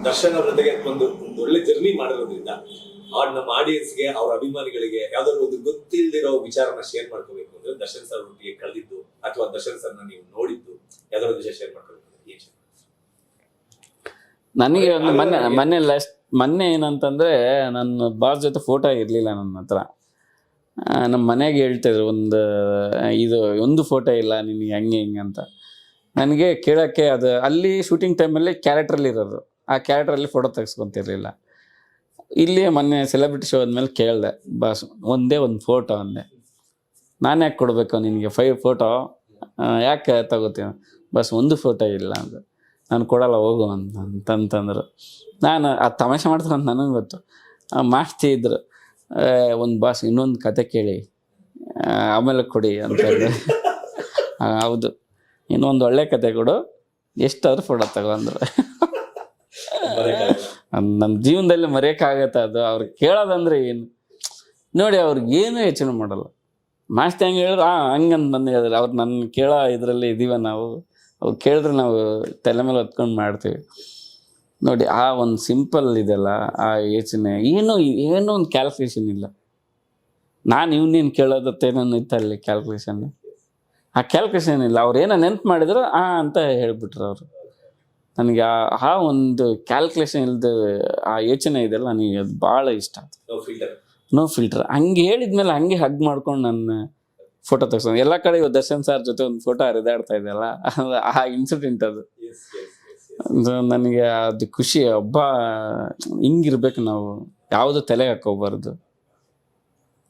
ದರ್ಶನ್ ಅವ್ರ ಜೊತೆಗೆ ಒಂದು ಒಳ್ಳೆ ಜರ್ನಿ ಮಾಡಿರೋದ್ರಿಂದ ನಮ್ಮ ಆಡಿಯನ್ಸ್ಗೆ ಅವ್ರ ಅಭಿಮಾನಿಗಳಿಗೆ ಯಾವ್ದಾದ್ರು ಒಂದು ಗೊತ್ತಿಲ್ದಿರೋ ವಿಚಾರನ ಶೇರ್ ಮಾಡ್ಕೋಬೇಕು ಅಂದ್ರೆ ದರ್ಶನ್ ಸರ್ ಒಟ್ಟಿಗೆ ಕಳೆದಿದ್ದು ಅಥವಾ ದರ್ಶನ್ ಸರ್ನ ನೀವು ನೋಡಿದ್ದು ಯಾವ್ದಾದ್ರು ವಿಷಯ ಶೇರ್ ಮಾಡ್ಕೋಬೇಕು. ನನಗೆ ಒಂದು ಮೊನ್ನೆ ಏನಂತಂದ್ರೆ ನನ್ನ ಬಾಸ್ ಜೊತೆ ಫೋಟೋ ಇರಲಿಲ್ಲ ನನ್ನ ಹತ್ರ. ನಮ್ಮ ಮನೆಗೆ ಹೇಳ್ತಿದ್ರು ಒಂದು ಫೋಟೋ ಇಲ್ಲ ನಿನಗೆ ಹಂಗೆ ಹಿಂಗೆ ಅಂತ. ನನಗೆ ಕೇಳೋಕ್ಕೆ ಅದು ಅಲ್ಲಿ ಶೂಟಿಂಗ್ ಟೈಮಲ್ಲಿ ಕ್ಯಾರೆಕ್ಟ್ರಲ್ಲಿ ಇರೋದು, ಆ ಕ್ಯಾರೆಕ್ಟ್ರಲ್ಲಿ ಫೋಟೋ ತೆಗೆಸ್ಕೊತಿರ್ಲಿಲ್ಲ. ಇಲ್ಲಿ ಮೊನ್ನೆ ಸೆಲೆಬ್ರಿಟಿ ಶೋ ಆದಮೇಲೆ ಕೇಳಿದೆ, ಬಾಸ್ ಒಂದೇ ಒಂದು ಫೋಟೋ ಅಂದೆ. ನಾನು ಯಾಕೆ ಕೊಡಬೇಕು ನಿನಗೆ 5 ಫೋಟೋ ಯಾಕೆ ತಗೋತೀನಿ? ಬಸ್ ಒಂದು ಫೋಟೋ ಇಲ್ಲ ಅಂತ. ನಾನು ಕೊಡಲ್ಲ ಹೋಗು ಅಂತಂತಂದರು. ನಾನು ಅದು ತಮಾಷೆ ಮಾಡ್ತಾರೆ ಅಂತ ನನಗೆ ಗೊತ್ತು. ಮಾಡ್ತಿದ್ರು, ಒಂದು ಬಾಸ್ ಇನ್ನೊಂದು ಕತೆ ಕೇಳಿ ಆಮೇಲೆ ಕೊಡಿ ಅಂತಂದರೆ ಹೌದು ಇನ್ನೊಂದು ಒಳ್ಳೆ ಕತೆ ಕೊಡು, ಎಷ್ಟಾದ್ರೂ ಫೋಟೋ ತಗೊಂಡ್ರು. ನಮ್ಮ ಜೀವನದಲ್ಲಿ ಮರೆಯೋಕ್ಕಾಗತ್ತೆ ಅದು. ಅವ್ರಿಗೆ ಕೇಳೋದಂದ್ರೆ ಏನು ನೋಡಿ, ಅವ್ರಿಗೇನು ಯೋಚನೆ ಮಾಡಲ್ಲ. ಮಾಸ್ತಿ ಹಂಗೆ ಹೇಳಿದ್ರು ಹಂಗಂತ ಬಂದು ಹೇಳಿದ್ರು. ಅವ್ರು ನನ್ನ ಕೇಳೋ ಇದರಲ್ಲಿ ಇದ್ದೀವ ನಾವು. ಅವ್ರು ಕೇಳಿದ್ರೆ ನಾವು ತಲೆ ಮೇಲೆ ಹೊತ್ಕೊಂಡು ಮಾಡ್ತೀವಿ ನೋಡಿ. ಆ ಒಂದು ಸಿಂಪಲ್ ಇದೆಲ್ಲ, ಆ ಯೋಚನೆ ಏನೋ ಒಂದು ಕ್ಯಾಲ್ಕುಲೇಷನ್ ಇಲ್ಲ. ನಾನು ಇವನೇನು ಕೇಳೋದತ್ತೇನೋ ಇತ್ತು ಅಲ್ಲಿ ಕ್ಯಾಲ್ಕುಲೇಷನ್. ಆ ಕ್ಯಾಲ್ಕುಲೇಷನ್ ಇಲ್ಲ. ಅವ್ರು ಏನೋ ನೆನ್ಪು ಮಾಡಿದ್ರು ಅಂತ ಹೇಳಿಬಿಟ್ರು ಅವರು. ನನಗೆ ಆ ಒಂದು ಕ್ಯಾಲ್ಕುಲೇಷನ್ ಇಲ್ಲದ ಆ ಯೋಚನೆ ಇದೆಲ್ಲ ನನಗೆ ಅದು ಭಾಳ ಇಷ್ಟ ಆಯ್ತು. ನೋ ಫಿಲ್ಟರ್ ಹಂಗೆ ಹೇಳಿದ್ಮೇಲೆ ಹಂಗೆ ಹಗ್ ಮಾಡ್ಕೊಂಡು ನನ್ನ ಫೋಟೋ ತೆಗ್ಸೋದು. ಎಲ್ಲ ಕಡೆ ದರ್ಶನ್ ಸರ್ ಜೊತೆ ಒಂದು ಫೋಟೋ ಹರಿದಾಡ್ತಾ ಇದೆಯಲ್ಲ, ಆ ಇನ್ಸಿಡೆಂಟ್ ಅದು. ನನಗೆ ಅದು ಖುಷಿ. ಹಬ್ಬ ಹಿಂಗಿರ್ಬೇಕು ನಾವು, ಯಾವುದು ತಲೆಗೆ ಹಾಕೋಬಾರ್ದು.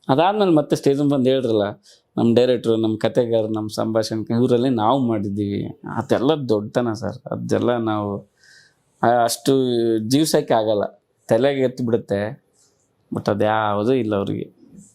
ಅದಾದ್ಮೇಲೆ ಮತ್ತೆ ಸ್ಟೇಜ್ ಬಂದು ಹೇಳಿದ್ರಲ್ಲ, ನಮ್ಮ ಡೈರೆಕ್ಟ್ರು, ನಮ್ಮ ಕತೆಗಾರ, ನಮ್ಮ ಸಂಭಾಷಣೆ ಇವರಲ್ಲಿ ನಾವು ಮಾಡಿದ್ದೀವಿ. ಅದೆಲ್ಲ ದೊಡ್ಡತನ ಸರ್. ಅದೆಲ್ಲ ನಾವು ಅಷ್ಟು ಜೀವ್ಸೋಕ್ಕೆ ಆಗಲ್ಲ, ತಲೆಗೆ ಎತ್ತು ಬಿಡುತ್ತೆ. ಬಟ್ ಅದು ಯಾವುದೂ ಇಲ್ಲ ಅವ್ರಿಗೆ.